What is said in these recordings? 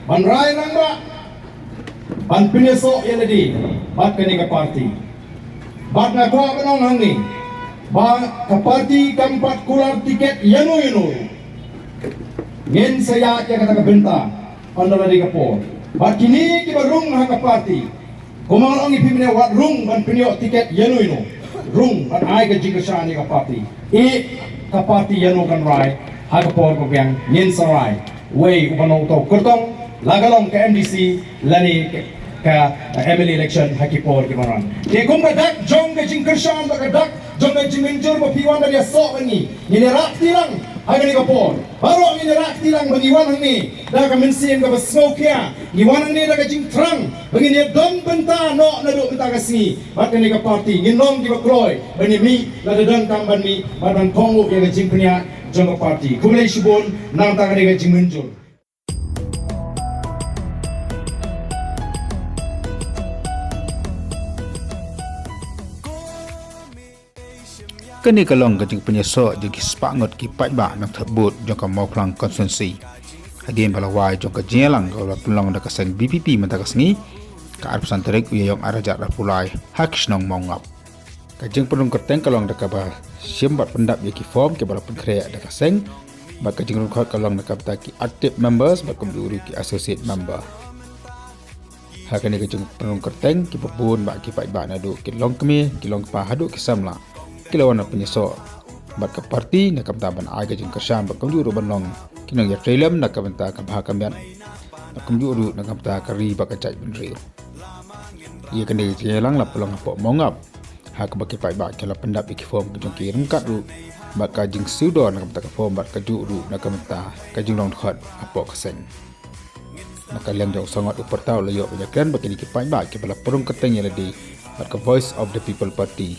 ban rai nang ba ban pineso yan di bat kani ka party bat na ko kanong hangi ba ka party kampat kular tiket yanu ngin saya ya kata benta andala di kapor bat kini ki barung ha ka party kumangang ipimine wat rung ban pinyo tiket yanu rung ban ai ka jikasani ka party ka party yanu kan rai ha ka por ko yang ngin sa rai way upanong to kurtong lagalong ka MDC lani ka MLA election hakipor kimaran ke kung kadak jong ka jingkersan kadak jong ka jiminjur mo piwan dari asok ni nirakti lang agani kapor baro ang nirakti lang bagiwan ni da ka minsin ka smoke ya giwan ni da ka jingtrang bagi ni dom benta no na do benta kasi bat ni ka party ginom ki bakroy bani mi la dadang tamban mi badan kongo ya ka jingknya jong ka party kumlay shibon nang ta ka ni ka jiminjur Kini kalong kajing penyesok jeng kispangot ki pajba nak terbut jong ka mau pelang konsensi. Hadian balawai jong ka jelang kalau pelang dak kaseng BPP mentakas ni ka arpusan terik uyayong arajak rapulai hak snong mongap. Kajing penung kerteng kalong dak ba siambat pendap ye ki form ke bala penkrea dak kaseng ba kajing rukhat kalong dak ki active members ba kumduri ki associate member. Hakani kajing penung kerteng ki pebun ba ki pajba nadu ki long kemi ki long pa hadu ki samla kilawan penyesok bat ke parti nak taban ai gajing kersam bakum juru banong kinang ya film nak benta ka bahakamian bakum juru nak benta kari bakacai benril ia kene jelang la pelong apok mongap hak baki pai ba kala pendap iki form kejong ki rengkat ru bat kajing sudo nak benta ka form bat kaju ru nak benta kajing long khot apok keseng nak kalian jauh sangat upar tau layo banyakan baki ki pai ba ke bala perung keteng ya ladi bat ka voice of the people party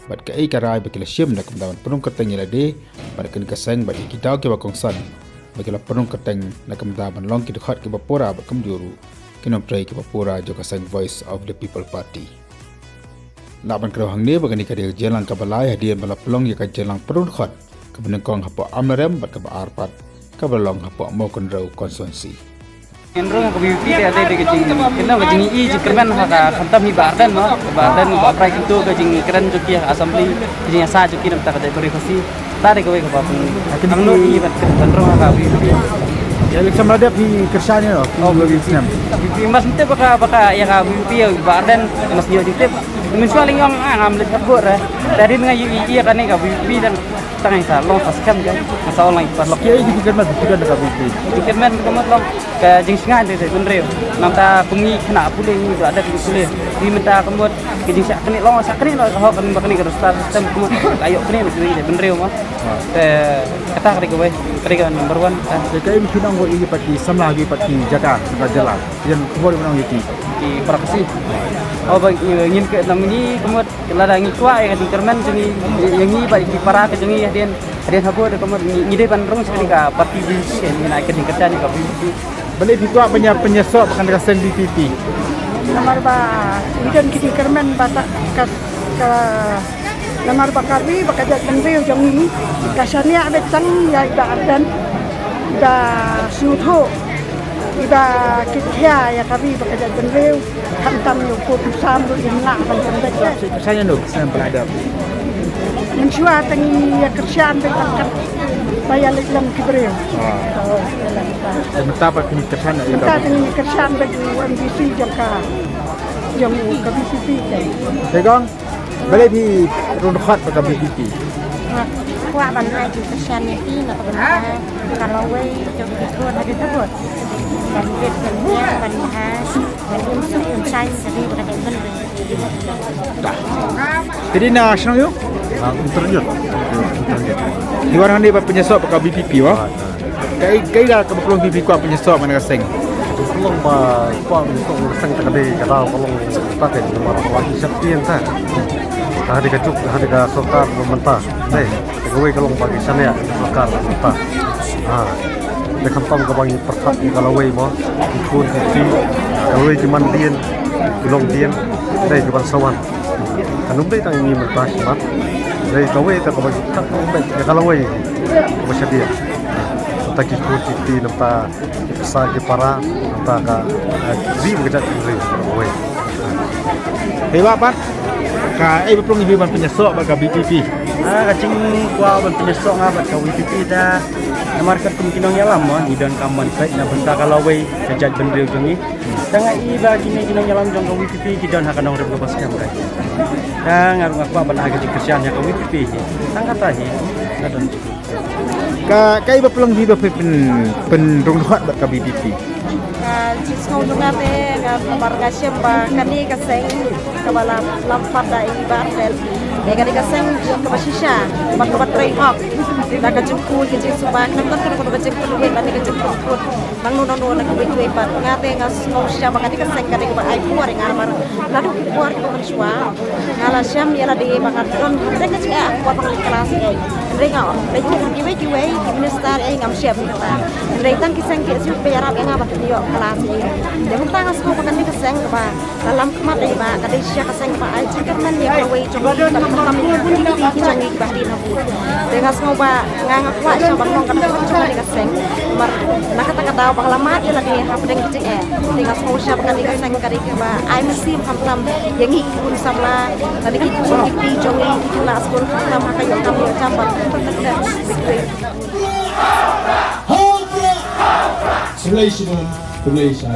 bat ka ai karai bakila syem nak mendawan penung keteng lade bat kan kaseng bat kita ke bakong san bakila penung keteng nak mendawan long ki dekat ke bapura bakem juru kinom try ke bapura jo kaseng voice of the people party laban kro hang ne bagani ka de jelang ka balai hadian bala pelong ya ka jelang perun khat ke benengkong hapo amrem bat ka arpat ka balong hapo mo konrau konsensi Enrong ko beauty dia ada kecing. Kena kecing i jikremen haka khantam hi bardan ba prai kintu kecing keren joki assembly kecing asa joki nam tak ada verifikasi. Tare ko ko pun. Amno i bat enrong haka beauty. Ya election ada di kersanya oh beauty. Beauty mas mte baka ya ka beauty bardan mas dia ditip. Mensualing yang ngam le kabur dari dengan i kan ka beauty dan tangan sa long paskam kan masalah lang pas lok kiai di kermat tidak ada kabut kermat kemat long ke jingsingan de benreu namta kungi kena pule ni ada di pule di minta kemot ke jingsak keni long sak keni lo ho kan bakni ke sistem kemot ayo keni de benreu mah kata kari kan number 1 kai mungkin nggo ini pati samla lagi pati jaga sudah jalan yang kebor menang itu di praksi oh bagi ingin ke namini kemot ladang ikwa ya di kerman jengi yang ni bagi para ke jengi hadian habo de kemot ngide bandrong sekali ka parti BPP ni nak ke kerja ni ka BPP beli itu apanya penyesok akan kaseng BPP lamar ba ikan kiti kerman bata kas ka lamar ba kari bakajat benreu jengi kasania ada tang ya ida ardan da sutho ida kitya ya kami bakajat benreu hantam yo ko sam do inna ban janda saya nuk sampel ada mensyua tangi ya kerjaan berangkat bayar lam kibreu betapa kini kersana ya kita tangi kerjaan bagi MDC jangka yang ke BPP pegang beli di rundkhat ke BPP kuat bandai di kerjaan ini nak benar kalau we jom itu ada terbut dan dia kerja bandai dan untuk unsai jadi berada benar jadi nasional yuk internet di warang ni penyesok ke BPP wah kai dah ke pelong BPP kuat penyesok mana kaseng pelong ba kuat untuk sang tak ada kata pelong pakai nomor lagi sekian tak hari kejuk hari ke sokar mentah deh kewe kalau bagi sana ya sokar mentah dekat tam ke bagi perkat kalau we mo ikut di kalau we cuman dian belum dian deh cuman sawan kanum deh tang ini mentah smart deh kalau we tak bagi tak kalau we masih dia tak ikut di nampak besar di para menta ka ri bekerja ri wei Hewa pat ka pelong ibu ban penyesok bak BPP. Kacing kuah ban penyesok ngabat ka WPP ta namarkat kemungkinan yang lama idan kaman baik na benta kalau wei kejat bendreu jongi tanga iba kini kinong yalam jong ka WPP kidan hakan orang berbas kamrai tang ngarung aku ban aga kesian ya ka WPP tang kata hi nadon Ka ibu pelong ibu pen rong hot bak BPP. Jisngau dungate kabar kasyem ba kani kaseng kabala lampat dai bartel kani kaseng kabasisha kabat tray hok da kajungku kiji subak nam tan kan kajung kuwe kani kajung kut bang nono nak kuwe pat ngate ngasngau sya ba kani kaseng kani ba ai puar ngamar ladu puar ko kan suwa ngala syam ya ladi bakar don dan kajung puar bang kelas ai renga dai kiwe minister ai ngam syam ta reitan kiseng ki su peyarap yang ngabat yo kelas ini. Dia mentang asal makan ni keseng ba dalam kemat ai ba kadai sya keseng ba ai cikarman ya kawai coba tak pertama pun di jangi bahdi nabu. Dengan semua ba nganga kwa sya bang kan coba ni keseng mar nak kata kata bang lamat ya lagi hap deng kecik dengan semua sya kan ni keseng kari ba ai mesti pam yang ikun samla tadi kita di jongi kita nak sekolah kita makan yang kami campak Relation, relation,